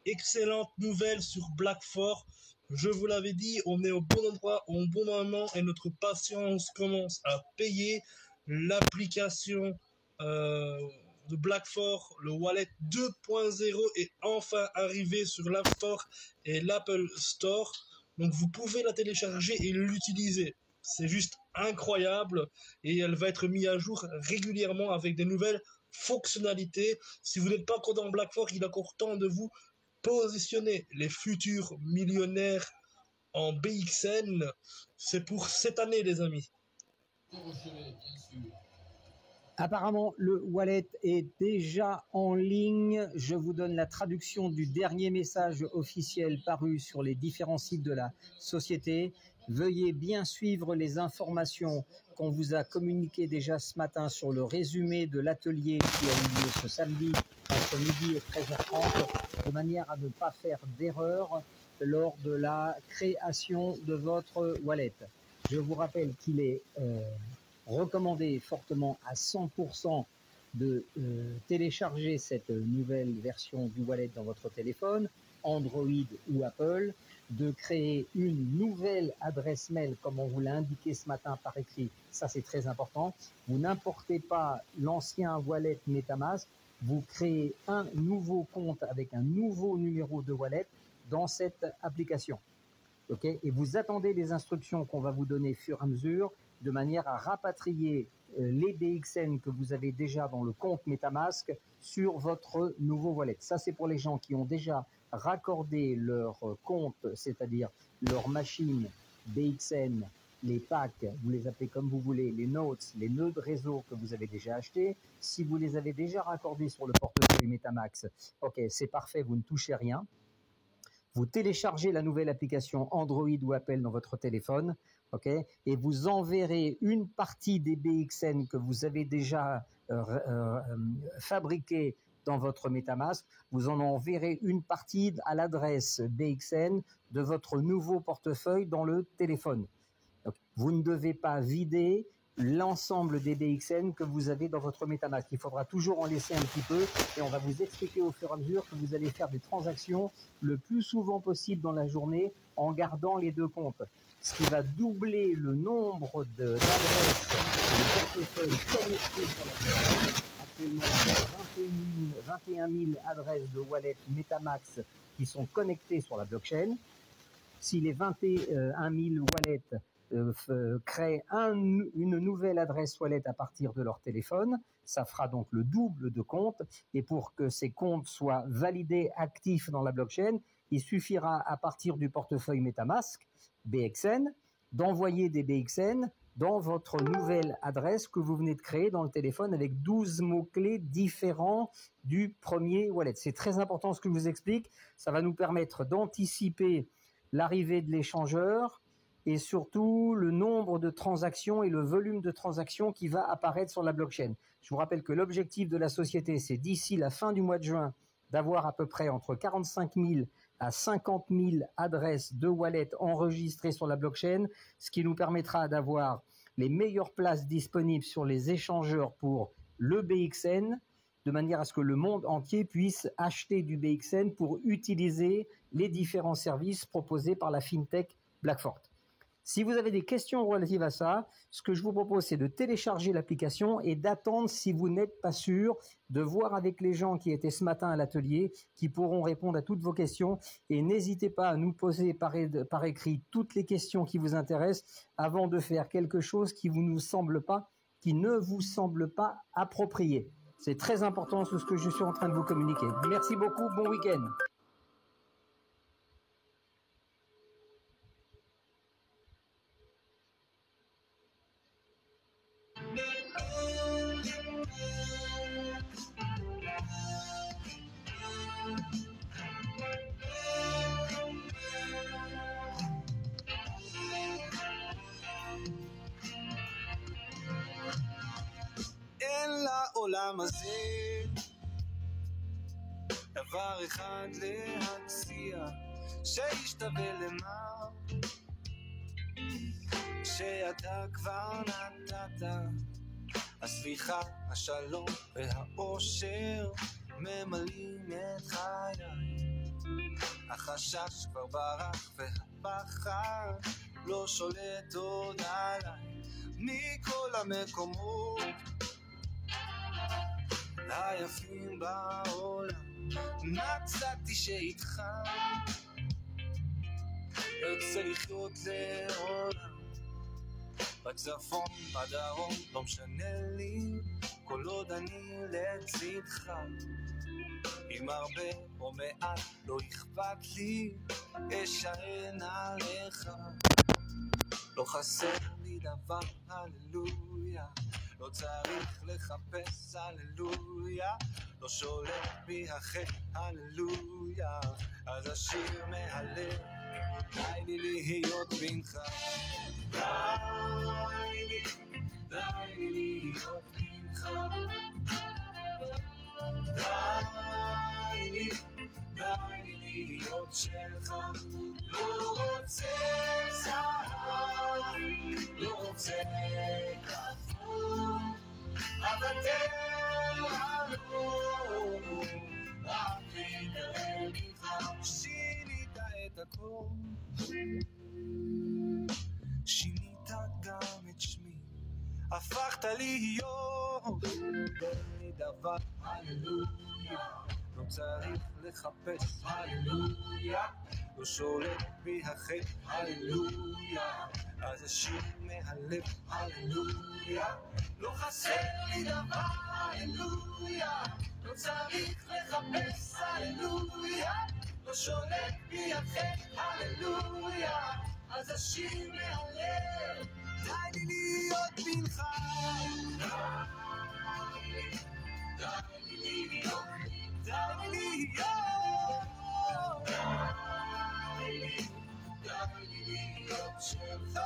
Excellente nouvelle sur Blackfort. Je vous l'avais dit, on est au bon endroit, au bon moment et notre patience commence à payer. L'application de Blackfort, le wallet 2.0 est enfin arrivé sur l'App Store et l'Apple Store. Donc vous pouvez la télécharger et l'utiliser. C'est juste incroyable et elle va être mise à jour régulièrement avec des nouvelles fonctionnalités. Si vous n'êtes pas encore dans Blackfort, il est encore temps de vous positionner. Les futurs millionnaires en BXN, c'est pour cette année, les amis. Apparemment, le wallet est déjà en ligne. Je vous donne la traduction du dernier message officiel paru sur les différents sites de la société. Veuillez bien suivre les informations qu'on vous a communiquées déjà ce matin sur le résumé de l'atelier qui a eu lieu ce samedi entre midi et 13h30, de manière à ne pas faire d'erreur lors de la création de votre wallet. Je vous rappelle qu'il est recommandé fortement à 100% de télécharger cette nouvelle version du wallet dans votre téléphone, Android ou Apple, de créer une nouvelle adresse mail comme on vous l'a indiqué ce matin par écrit. Ça, c'est très important. Vous n'importez pas l'ancien wallet MetaMask, vous créez un nouveau compte avec un nouveau numéro de wallet dans cette application. Okay, et vous attendez les instructions qu'on va vous donner fur et à mesure de manière à rapatrier les BXN que vous avez déjà dans le compte MetaMask sur votre nouveau wallet. Ça, c'est pour les gens qui ont déjà raccordé leur compte, c'est-à-dire leur machine BXN, les packs, vous les appelez comme vous voulez, les notes, les nœuds de réseau que vous avez déjà achetés. Si vous les avez déjà raccordés sur le portefeuille MetaMask, ok, c'est parfait, vous ne touchez rien. Vous téléchargez la nouvelle application Android ou Apple dans votre téléphone, ok, et vous enverrez une partie des BXN que vous avez déjà fabriquées dans votre MetaMask. Vous en enverrez une partie à l'adresse BXN de votre nouveau portefeuille dans le téléphone. Donc, vous ne devez pas vider l'ensemble des BXN que vous avez dans votre MetaMask. Il faudra toujours en laisser un petit peu et on va vous expliquer au fur et à mesure que vous allez faire des transactions le plus souvent possible dans la journée en gardant les deux comptes. Ce qui va doubler le nombre d'adresses de portefeuille connectés sur la blockchain. Actuellement, 21 000 adresses de wallet MetaMask qui sont connectées sur la blockchain. Si les 21 000 wallets créent une nouvelle adresse wallet à partir de leur téléphone, ça fera donc le double de comptes. Et pour que ces comptes soient validés, actifs dans la blockchain, il suffira à partir du portefeuille MetaMask, BXN, d'envoyer des BXN dans votre nouvelle adresse que vous venez de créer dans le téléphone avec 12 mots-clés différents du premier wallet. C'est très important ce que je vous explique. Ça va nous permettre d'anticiper l'arrivée de l'échangeur et surtout le nombre de transactions et le volume de transactions qui va apparaître sur la blockchain. Je vous rappelle que l'objectif de la société, c'est d'ici la fin du mois de juin d'avoir à peu près entre 45 000 à 50 000 adresses de wallet enregistrées sur la blockchain, ce qui nous permettra d'avoir les meilleures places disponibles sur les échangeurs pour le BXN, de manière à ce que le monde entier puisse acheter du BXN pour utiliser les différents services proposés par la FinTech Blackfort. Si vous avez des questions relatives à ça, ce que je vous propose, c'est de télécharger l'application et d'attendre, si vous n'êtes pas sûr, de voir avec les gens qui étaient ce matin à l'atelier, qui pourront répondre à toutes vos questions. Et n'hésitez pas à nous poser par écrit toutes les questions qui vous intéressent avant de faire quelque chose qui ne vous semble pas approprié. C'est très important ce que je suis en train de vous communiquer. Merci beaucoup, bon week-end. אין לעולם הזה דבר אחד להציע שישתווה למה שאתה כבר נתת. הסליחה, השלום והאושר ממלאים את חיי. החשש כבר ברח והפחד לא שולט עוד עליי מכל המקומות היפים בעולם מצאתי שאיתך ארצה לחיות לעולם בצפון, בדרום, לא משנה לי כל עוד אני לצדך עם הרבה או מעט לא אכפת לי אשען עליך לא חסר לי דבר, הללויה לא צריך לחפש, הללויה לא שולט בי החטא, הללויה אז השיר מהלב די לי להיות בנך די לי להיות בנך די לי להיות שלך לא רוצה זהב לא רוצה כפור אבטל הלום רק להתקרב איתך שינית את הכל שינית גם את שמי הפכת להיות אין דבר הללויה לא צריך לחפש הללויה לא שולט בי החטא הללויה אז השיר מהלב הללויה לא חסר לי דבר הללויה לא צריך לחפש הללויה לא שולט בי החטא הללויה אז השיר מהלב די לי להיות בנך די לי להיות די לי להיות שלך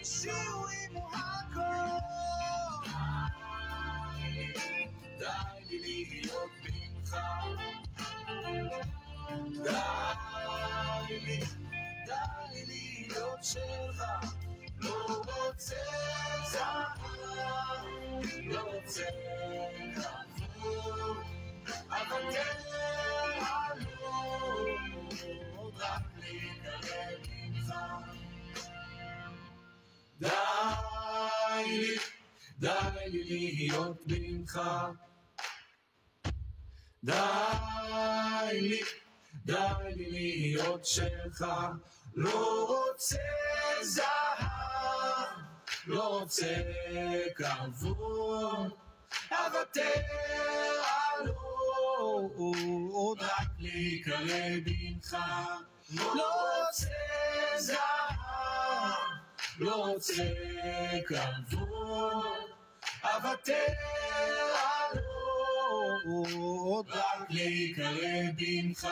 שירים הכל די לי להיות בנך די לי להיות שלך לא רוצה זהב לא רוצה כפור אבטל הלום רק להתקרב ממך די לי להיות בנך די לי להיות שלך לא רוצה זהב לא רוצה כבוד אבטל עוד רק להיקרב ממך לא רוצה זהב לא רוצה כבוד אבטל עוד רק להיקרב ממך